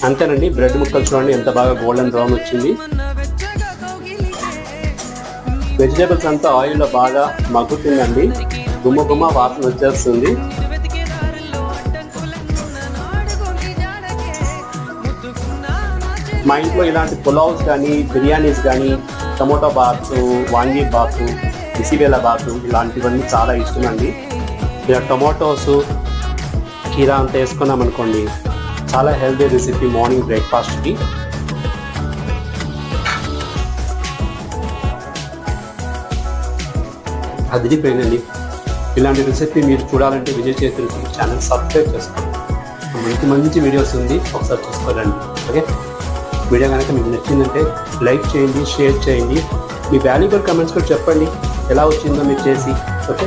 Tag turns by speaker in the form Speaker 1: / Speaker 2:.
Speaker 1: అంతేనండి, బ్రెడ్ ముక్కలు చూడండి ఎంత బాగా గోల్డెన్ బ్రౌన్ వచ్చింది. వెజిటేబుల్స్ అంతా ఆయిల్లో బాగా మగ్గుతుందండి, గుమ్మ గుమ్మ వాసన వచ్చేస్తుంది. మా ఇంట్లో ఇలాంటి పులావ్స్ కానీ, బిర్యానీస్ కానీ, టమోటా బాతు, వాంగీ బాతు, బిసిబేల బాతు ఇలాంటివన్నీ చాలా ఇష్టం అండి. ఇలా టొమాటోస్, కీరా అంతా వేసుకున్నాం అనుకోండి, చాలా హెల్తీ రెసిపీ మార్నింగ్ బ్రేక్ఫాస్ట్కి. అదిరిపోయిందండి. ఇలాంటి రెసిపీ మీరు చూడాలంటే విజయ్ చేతి ఛానల్ సబ్స్క్రైబ్ చేసుకోండి. మంచి మంచి వీడియోస్ ఉంది, ఒకసారి చూసుకోరండి. ఓకే, వీడియో కనుక మీకు నచ్చిందంటే లైక్ చేయండి, షేర్ చేయండి, మీ వాల్యుబుల్ కమెంట్స్ కూడా చెప్పండి ఎలా వచ్చిందో మీరు చేసి. ఓకే.